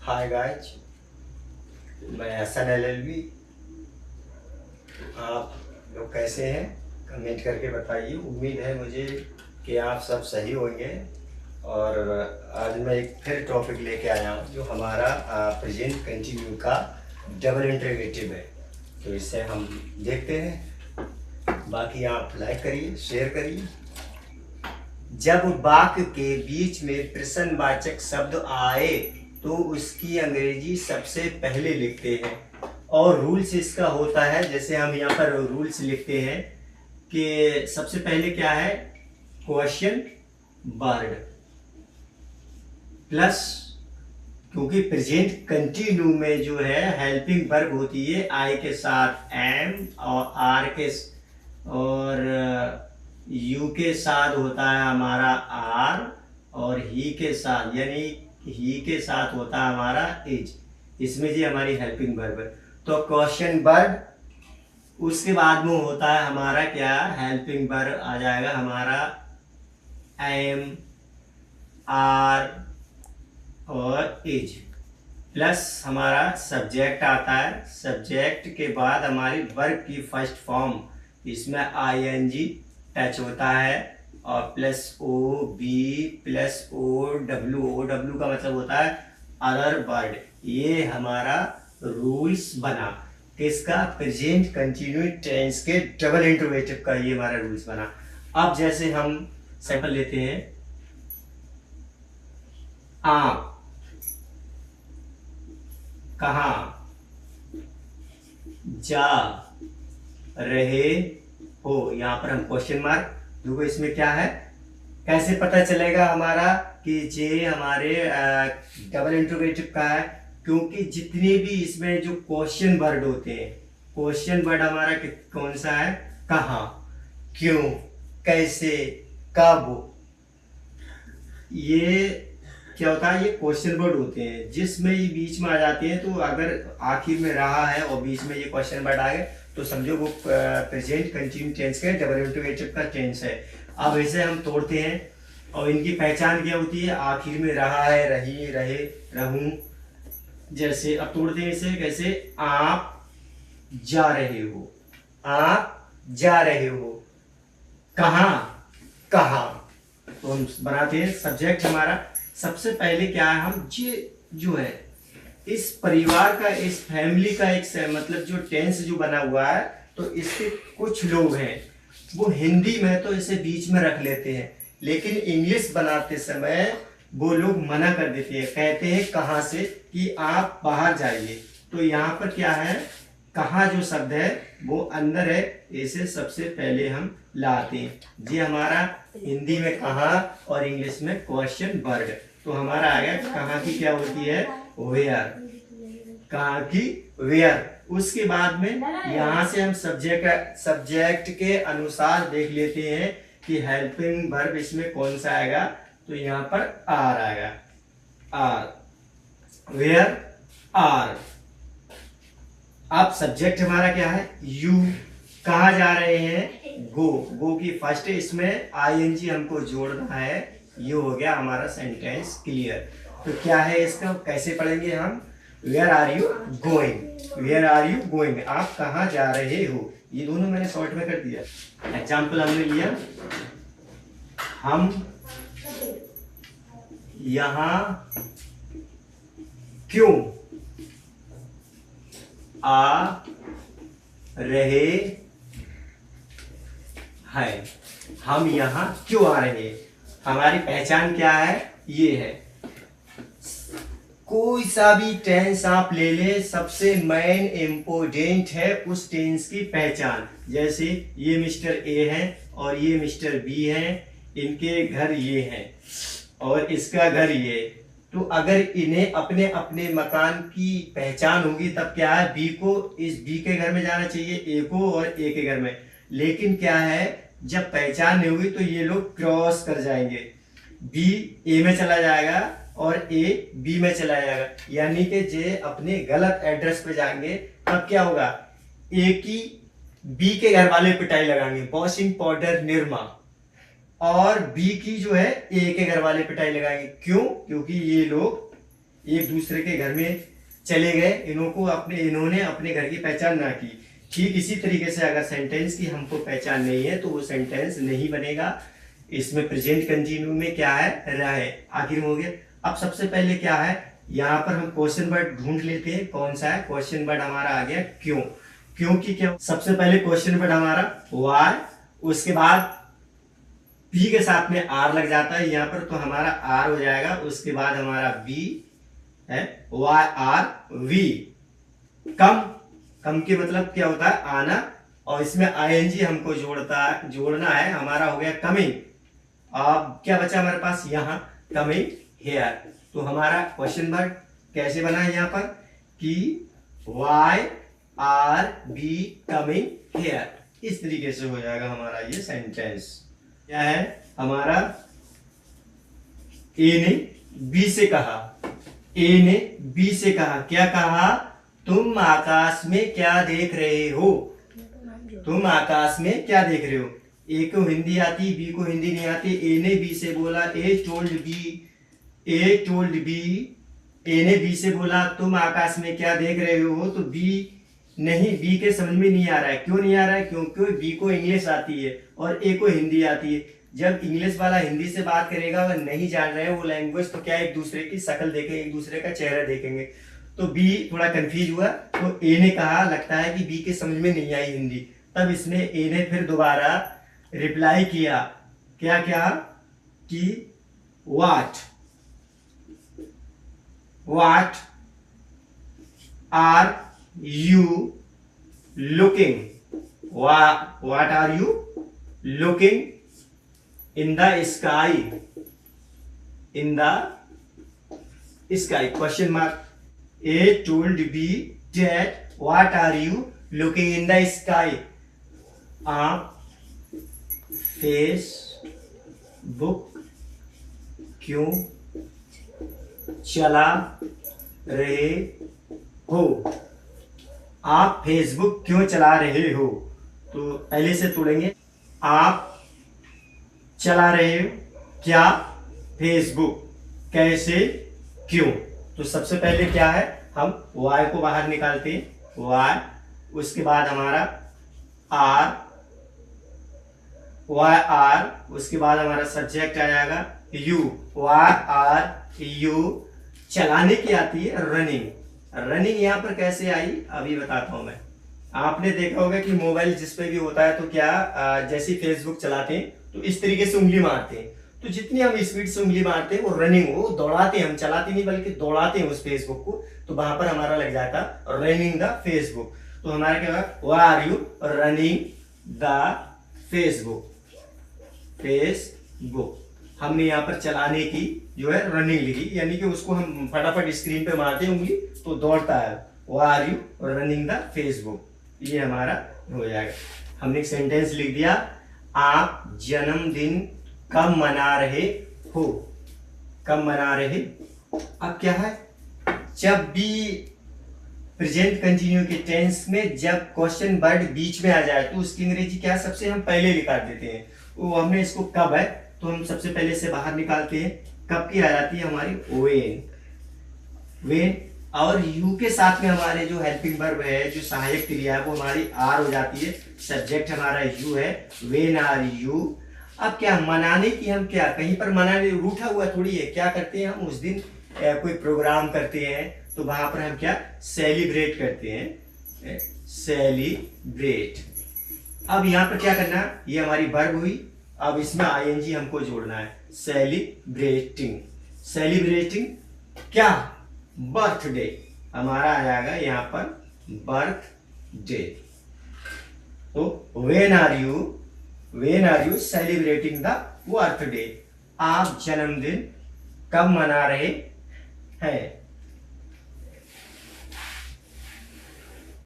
Hi guys, मैं Hasan LLB. आप लोग कैसे हैं? कमेंट करके बताइए। उम्मीद है मुझे कि आप सब सही होंगे। और आज मैं एक फिर टॉपिक लेके आया हूँ जो हमारा प्रेजेंट कंटिन्यू का डबल इंटरोगेटिव है। तो इसे हम देखते हैं। बाकी आप लाइक करिए, शेयर करिए। जब वाक्य के बीच में प्रश्नवाचक शब्द आए तो उसकी अंग्रेजी सबसे पहले लिखते हैं। और रूल्स इसका होता है, जैसे हम यहाँ पर रूल्स लिखते हैं कि सबसे पहले क्या है, क्वेश्चन वर्ड प्लस, क्योंकि प्रेजेंट कंटिन्यू में जो है हेल्पिंग वर्ब होती है आई के साथ एम और आर के और यू के साथ होता है हमारा आर और ही के साथ, यानी ही के साथ होता है हमारा इज। इसमें जी हमारी हेल्पिंग वर्ब है। तो क्वेश्चन वर्ब, उसके बाद में होता है हमारा क्या, हेल्पिंग वर्ब आ जाएगा हमारा एम आर और इज, प्लस हमारा सब्जेक्ट आता है। सब्जेक्ट के बाद हमारी वर्ब की फर्स्ट फॉर्म, इसमें आई एन जी टच होता है और plus o b plus o डब्ल्यू का मतलब होता है अदर वर्ड। ये हमारा रूल्स बना किसका, प्रेजेंट कंटिन्यू टेंस के डबल इंटरोगेटिव का, ये हमारा रूल्स बना। अब जैसे हम सैंपल लेते हैं, आप कहाँ जा रहे हो, यहाँ पर हम क्वेश्चन मार्क। देखो इसमें क्या है, कैसे पता चलेगा हमारा कि ये हमारे डबल इंटरोगेटिव का है, क्योंकि जितने भी इसमें जो क्वेश्चन वर्ड होते हैं, क्वेश्चन वर्ड हमारा कौन सा है, कहाँ, क्यों, कैसे, कब, ये क्या होता है, ये क्वेश्चन वर्ड होते हैं जिसमें ये बीच में आ जाते हैं। तो अगर आखिर में रहा है और बीच में ये क्वेश्चन वर्ड आ गए तो समझो वो प्रेजेंट कंटिन्यू टेंस के डबल इंटरोगेटिव का टेंस है। अब इसे हम तोड़ते हैं और इनकी पहचान क्या होती है, आखिर में रहा है, रही, रहे, रहूं। जैसे अब तोड़ते हैं इसे, कैसे, आप जा रहे हो, आप जा रहे हो, कहाँ, कहाँ। तो हम बनाते हैं सब्जेक्ट हमारा। सबसे पहले क्या है, हम ये जो है इस परिवार का, इस फैमिली का एक मतलब जो टेंस जो बना हुआ है, तो इसके कुछ लोग हैं वो हिंदी में तो इसे बीच में रख लेते हैं, लेकिन इंग्लिश बनाते समय वो लोग मना कर देते हैं, कहते हैं कहाँ से, कि आप बाहर जाइए। तो यहाँ पर क्या है, कहाँ जो शब्द है वो अंदर है, इसे सबसे पहले हम लाते हैं। ये हमारा हिंदी में कहाँ और इंग्लिश में क्वेश्चन वर्ड। तो हमारा आ गया कहाँ की क्या होती है, वेयर, कहाँ की वेयर। उसके बाद में यहाँ से हम सब्जेक्ट के अनुसार देख लेते हैं कि हेल्पिंग वर्ब इसमें कौन सा आएगा। तो यहाँ पर आर आएगा, आर, वेयर, आर। अब सब्जेक्ट हमारा क्या है, यू, कहाँ जा रहे हैं, गो, गो की फर्स्ट, इसमें आईएनजी हमको जोड़ना है। ये हो गया हमारा सेंटेंस क्लियर। तो क्या है इसका, कैसे पढ़ेंगे हम, where are you going, where are you going, आप कहाँ जा रहे हो। ये दोनों मैंने शॉर्ट में कर दिया। एग्जाम्पल हमने लिया, हम यहाँ क्यों आ रहे हैं, हम यहाँ क्यों आ रहे हैं। हमारी पहचान क्या है, ये है। कोई सा भी टेंस आप ले ले, सबसे मेन इंपोर्टेंट है उस टेंस की पहचान। जैसे ये मिस्टर ए है और ये मिस्टर बी है, इनके घर ये हैं और इसका घर ये। तो अगर इन्हें अपने अपने मकान की पहचान होगी तब क्या है, बी को इस बी के घर में जाना चाहिए, ए को और ए के घर में। लेकिन क्या है, जब पहचान नहीं होगी तो ये लोग क्रॉस कर जाएंगे, बी ए में चला जाएगा और ए बी में चला जाएगा, यानी कि जे अपने गलत एड्रेस पे जाएंगे। तब क्या होगा, ए की बी के घर वाले पिटाई लगाएंगे, वॉशिंग पाउडर निरमा, और बी की जो है ए के घर वाले पिटाई लगाएंगे। क्यों, क्योंकि ये लोग एक दूसरे के घर में चले गए, इन्होंने अपने घर की पहचान ना की। ठीक इसी तरीके से अगर सेंटेंस की हमको पहचान नहीं है तो वो सेंटेंस नहीं बनेगा। इसमें प्रेजेंट कंटिन्यू में क्या है, रहे, आखिर में हो गया। अब सबसे पहले क्या है, यहाँ पर हम क्वेश्चन वर्ड ढूंढ लेते हैं। कौन सा है क्वेश्चन वर्ड हमारा आ गया, क्यों। क्योंकि क्या, सबसे पहले क्वेश्चन वर्ड हमारा वाई, उसके बाद बी के साथ में आर लग जाता है यहाँ पर, तो हमारा आर हो जाएगा। उसके बाद हमारा बी है, वाई आर वी। कम, कम के मतलब क्या होता है, आना, और इसमें आईएनजी हमको जोड़ना है, हमारा हो गया कमिंग। अब क्या बचा हमारे पास यहाँ, कमिंग हेयर। तो हमारा क्वेश्चन वर्ड कैसे बना है यहाँ पर कि why are we coming here, इस तरीके से हो जाएगा हमारा ये सेंटेंस। क्या है हमारा, ए ने बी से कहा, ए ने बी से कहा, क्या कहा, तुम आकाश में क्या देख रहे हो, तुम आकाश में क्या देख रहे हो। ए को हिंदी आती, बी को हिंदी नहीं आती। ए ने बी से बोला, ए टोल्ड बी, ए ने बी से बोला तुम आकाश में क्या देख रहे हो, तो बी के समझ में नहीं आ रहा है। क्यों नहीं आ रहा है, क्योंकि बी को इंग्लिश आती है और ए को हिंदी आती है। जब इंग्लिश वाला हिंदी से बात करेगा, वह नहीं जान रहे हैं वो लैंग्वेज, तो क्या एक दूसरे की शक्ल देखेंगे, एक दूसरे का चेहरा देखेंगे। तो बी थोड़ा कंफ्यूज हुआ, तो ए ने कहा लगता है कि बी के समझ में नहीं आई हिंदी। तब इसने, ए ने फिर दोबारा रिप्लाई किया, क्या क्या कि what are you looking, what are you looking in the sky, question mark। A told B that what are you looking in the sky। आप फेसबुक क्यों चला रहे हो, आप फेसबुक क्यों चला रहे हो। तो पहले से तोड़ेंगे, आप चला रहे हो क्या फेसबुक, कैसे, क्यों। तो सबसे पहले क्या है, हम वाई को बाहर निकालते हैं, वाई, उसके बाद हमारा आर, वाई आर, उसके बाद हमारा सब्जेक्ट आ जाएगा यू, वाई आर यू। चलाने की आती है रनिंग, रनिंग यहाँ पर कैसे आई अभी बताता हूं मैं। आपने देखा होगा कि मोबाइल जिस पे भी होता है तो क्या जैसे फेसबुक चलाते हैं तो इस तरीके से उंगली मारते हैं, तो जितनी हम स्पीड से उंगली मारते हैं वो रनिंग, वो दौड़ाते हैं, हम चलाते नहीं बल्कि दौड़ाते हैं उस फेसबुक को, तो वहां पर हमारा लग जाता रनिंग द फेसबुक। तो हमारा क्या होगा, why are you running the Facebook. हमने यहाँ पर चलाने की जो है रनिंग लिखी, यानी कि उसको हम फटाफट स्क्रीन पे मारते हैं उंगली तो दौड़ता है, why are you running the Facebook, ये हमारा हो जाएगा। हमने एक सेंटेंस लिख दिया, आप जन्मदिन कब मना रहे हो, कब मना रहे। अब क्या है, जब भी प्रेजेंट कंटिन्यू के टेंस में जब क्वेश्चन वर्ड बीच में आ जाए तो उसकी अंग्रेजी क्या सबसे हम पहले निकाल देते हैं। वो हमने इसको कब है तो हम सबसे पहले से बाहर निकालते हैं, कब की आ जाती है हमारी वेन, और यू के साथ में हमारे जो हेल्पिंग वर्ब है, जो सहायक क्रिया है वो हमारी आर हो जाती है, सब्जेक्ट हमारा यू है, वेन आर यू। अब क्या मनाने की, हम क्या कहीं पर मनाने रूठा हुआ थोड़ी है, क्या करते हैं हम उस दिन कोई प्रोग्राम करते हैं तो वहां पर हम क्या सेलिब्रेट करते हैं, सेलिब्रेट। अब यहाँ पर क्या करना, ये हमारी वर्ब हुई, अब इसमें आईएनजी हमको जोड़ना है, सेलिब्रेटिंग, सेलिब्रेटिंग क्या, बर्थडे, हमारा आ जाएगा यहाँ पर बर्थडे। तो when are you celebrating the birthday, आप जन्मदिन कब मना रहे हैं।